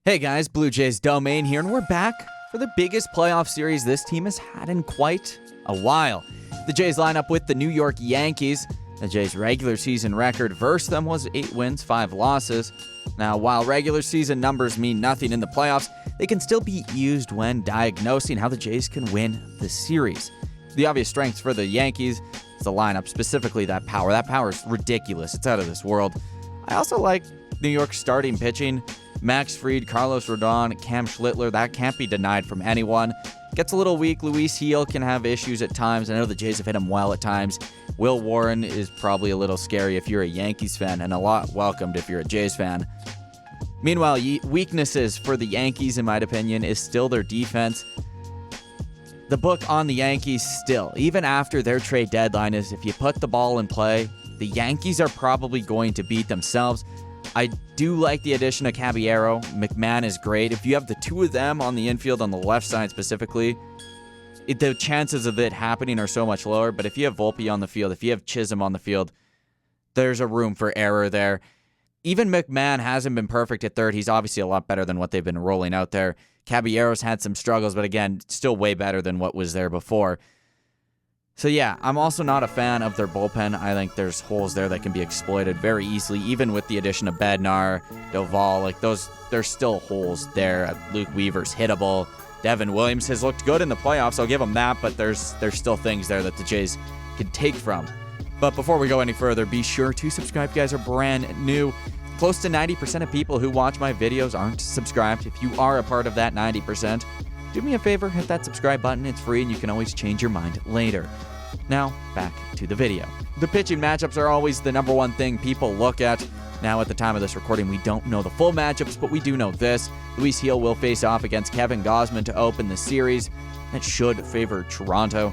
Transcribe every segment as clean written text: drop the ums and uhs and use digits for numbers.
Hey guys, Blue Jays Domain here, and we're back for the biggest playoff series this team has had in quite a while. The Jays line up with the New York Yankees. The Jays' regular season record versus them was 8 wins, 5 losses. Now, while regular season numbers mean nothing in the playoffs, they can still be used when diagnosing how the Jays can win the series. The obvious strengths for the Yankees is the lineup, specifically that power. That power is ridiculous. It's out of this world. I also like New York's starting pitching. Max Fried, Carlos Rodon, Cam Schlittler, that can't be denied from anyone. Gets a little weak. Luis Heel can have issues at times. I know the Jays have hit him well at times. Will Warren is probably a little scary if you're a Yankees fan, and a lot welcomed if you're a Jays fan. Meanwhile, weaknesses for the Yankees, in my opinion, is still their defense. The book on the Yankees still, even after their trade deadline, is if you put the ball in play, the Yankees are probably going to beat themselves. I do like the addition of Caballero. McMahon is great. If you have the two of them on the infield on the left side specifically, the chances of it happening are so much lower. But if you have Volpe on the field, if you have Chisholm on the field, there's a room for error there. Even McMahon hasn't been perfect at third. He's obviously a lot better than what they've been rolling out there. Caballero's had some struggles, but again, still way better than what was there before. So yeah, I'm also not a fan of their bullpen. I think there's holes there that can be exploited very easily, even with the addition of Bednar, Doval. Like there's still holes there. Luke Weaver's hittable. Devin Williams has looked good in the playoffs. I'll give him that, but there's still things there that the Jays can take from. But before we go any further, be sure to subscribe if you guys are brand new. Close to 90% of people who watch my videos aren't subscribed. If you are a part of that 90%, do me a favor, hit that subscribe button. It's free and you can always change your mind later. Now, back to the video. The pitching matchups are always the number one thing people look at. Now, at the time of this recording, we don't know the full matchups, but we do know this. Luis Heel will face off against Kevin Gausman to open the series. That should favor Toronto.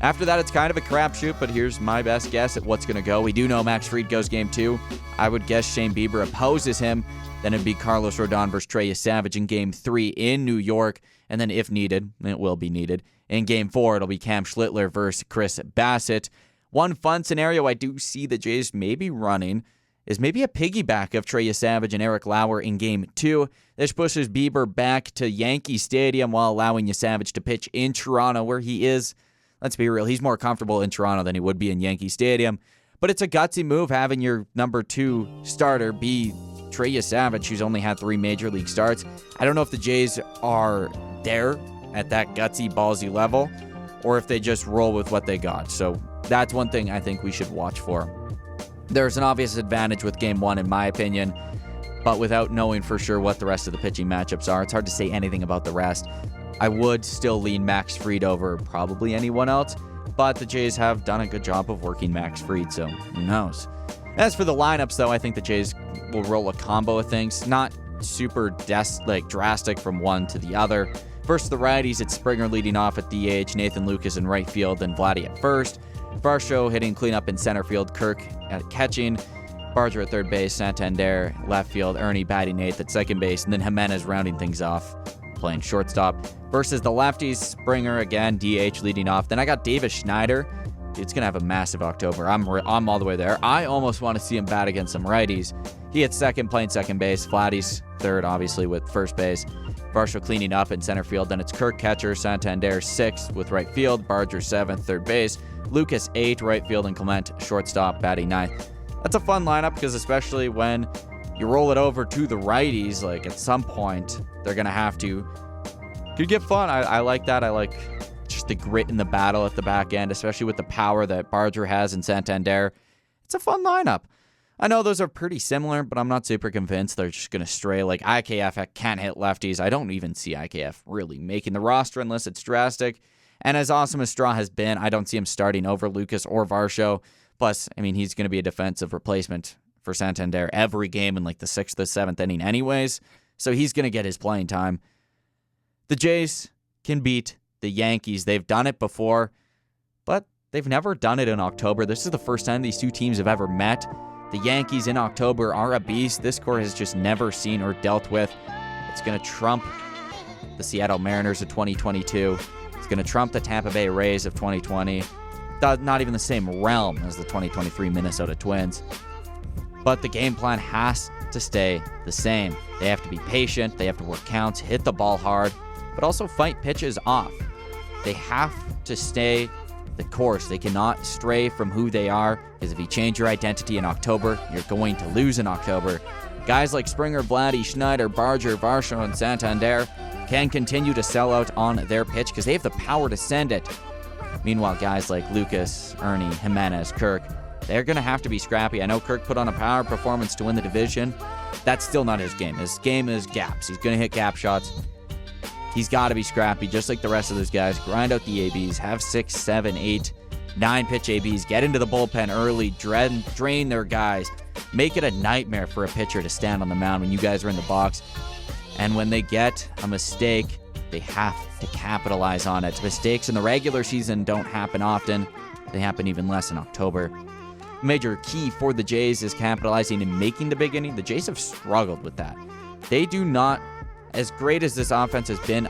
After that, it's kind of a crapshoot, but here's my best guess at what's going to go. We do know Max Fried goes game 2. I would guess Shane Bieber opposes him. Then it'd be Carlos Rodon versus Trey Savage in game 3 in New York. And then if needed, it will be needed, in game 4, it'll be Cam Schlittler versus Chris Bassett. One fun scenario I do see the Jays maybe running is maybe a piggyback of Trey Savage and Eric Lauer in game 2. This pushes Bieber back to Yankee Stadium while allowing Savage to pitch in Toronto, where he is, let's be real, he's more comfortable in Toronto than he would be in Yankee Stadium. But it's a gutsy move having your number 2 starter be Trey Savage, who's only had 3 major league starts. I don't know if the Jays are there at that gutsy, ballsy level, or if they just roll with what they got. So that's one thing I think we should watch for. There's an obvious advantage with game 1, in my opinion, but without knowing for sure what the rest of the pitching matchups are, it's hard to say anything about the rest. I would still lean Max Fried over probably anyone else, but the Jays have done a good job of working Max Fried, so who knows. As for the lineups, though, I think the Jays will roll a combo of things, not super drastic from one to the other. Versus the righties, it's Springer leading off at DH, Nathan Lucas in right field, and Vladdy at first. Varsho hitting cleanup in center field, Kirk at catching, Barger at third base, Santander left field, Ernie batting 8th at second base, and then Jimenez rounding things off, playing shortstop. Versus the lefties, Springer again, DH leading off. Then I got Davis Schneider. It's going to have a massive October. I'm all the way there. I almost want to see him bat against some righties. He hits second, playing second base. Vladdy's third, obviously, with first base. Varsho cleaning up in center field. Then it's Kirk catcher, Santander 6th with right field. Barger 7th, third base. Lucas 8th, right field, and Clement shortstop, batting 9th. That's a fun lineup because especially when you roll it over to the righties, like at some point, they're going to have to. Could get fun. I like that. I like just the grit in the battle at the back end, especially with the power that Barger has in Santander. It's a fun lineup. I know those are pretty similar, but I'm not super convinced they're just going to stray. Like IKF can't hit lefties. I don't even see IKF really making the roster unless it's drastic. And as awesome as Straw has been, I don't see him starting over Lucas or Varsho. Plus, I mean, he's going to be a defensive replacement for Santander every game in like the 6th or 7th inning anyways. So he's going to get his playing time. The Jays can beat the Yankees. They've done it before, but they've never done it in October. This is the first time these two teams have ever met. The Yankees in October are a beast this core has just never seen or dealt with. It's going to trump the Seattle Mariners of 2022. It's going to trump the Tampa Bay Rays of 2020. Not even the same realm as the 2023 Minnesota Twins. But the game plan has to stay the same. They have to be patient. They have to work counts, hit the ball hard, but also fight pitches off. They have to stay the course. They cannot stray from who they are, because if you change your identity in October, you're going to lose in October. Guys like Springer, Vladdy, Schneider, Barger, Varsho, and Santander can continue to sell out on their pitch because they have the power to send it. Meanwhile, guys like Lucas, Ernie, Jimenez, Kirk, they're going to have to be scrappy. I know Kirk put on a power performance to win the division. That's still not his game. His game is gaps. He's going to hit gap shots. He's got to be scrappy, just like the rest of those guys. Grind out the ABs, have 6, 7, 8, 9 pitch ABs, get into the bullpen early, drain their guys, make it a nightmare for a pitcher to stand on the mound when you guys are in the box. And when they get a mistake, they have to capitalize on it. Mistakes in the regular season don't happen often. They happen even less in October. Major key for the Jays is capitalizing and making the big inning. The Jays have struggled with that. They do not, as great as this offense has been,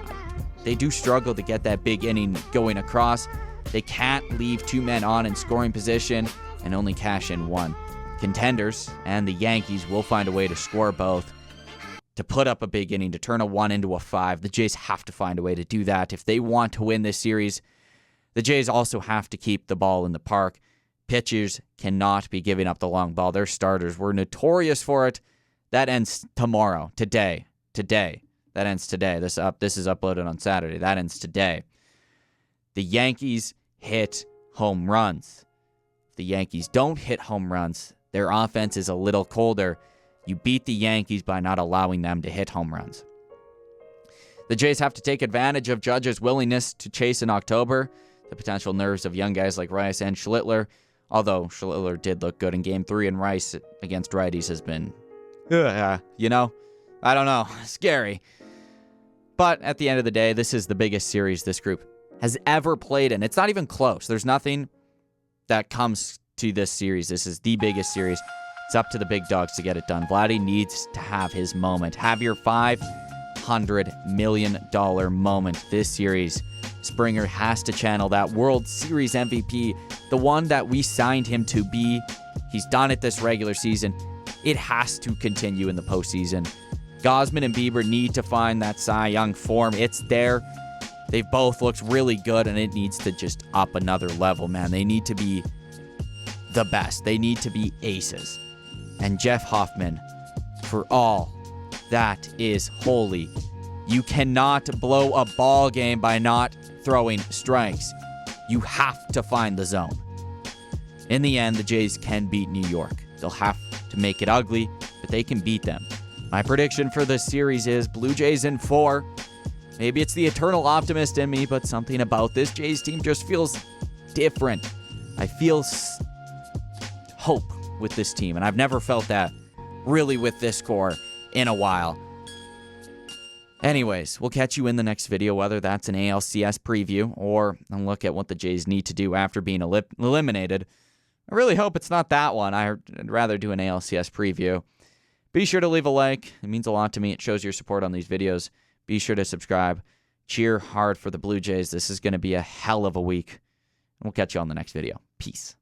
they do struggle to get that big inning going across. They can't leave 2 men on in scoring position and only cash in 1. Contenders and the Yankees will find a way to score both, to put up a big inning, to turn a 1 into a 5. The Jays have to find a way to do that. If they want to win this series, the Jays also have to keep the ball in the park. Pitchers cannot be giving up the long ball. Their starters were notorious for it. That ends tomorrow, today. That ends today. This is uploaded on Saturday. That ends today. The Yankees hit home runs. If the Yankees don't hit home runs, their offense is a little colder. You beat the Yankees by not allowing them to hit home runs. The Jays have to take advantage of Judge's willingness to chase in October, the potential nerves of young guys like Rice and Schlittler. Although Schlittler did look good in Game 3, and Rice against righties has been, I don't know, scary. But at the end of the day, this is the biggest series this group has ever played in. It's not even close. There's nothing that comes to this series. This is the biggest series. It's up to the big dogs to get it done. Vladdy needs to have his moment. Have your $500 million moment this series. Springer has to channel that World Series MVP, the one that we signed him to be. He's done it this regular season. It has to continue in the postseason. Gausman and Bieber need to find that Cy Young form. It's there. They've both looked really good, and it needs to just up another level, man. They need to be the best. They need to be aces. And Jeff Hoffman, for all that is holy, you cannot blow a ball game by not throwing strikes. You have to find the zone. In the end, the Jays can beat New York. They'll have to make it ugly, but they can beat them. My prediction for this series is Blue Jays in 4. Maybe it's the eternal optimist in me, but something about this Jays team just feels different. I feel hope with this team, and I've never felt that really with this core in a while. Anyways, we'll catch you in the next video, whether that's an ALCS preview or a look at what the Jays need to do after being eliminated. I really hope it's not that one. I'd rather do an ALCS preview. Be sure to leave a like. It means a lot to me. It shows your support on these videos. Be sure to subscribe. Cheer hard for the Blue Jays. This is going to be a hell of a week. We'll catch you on the next video. Peace.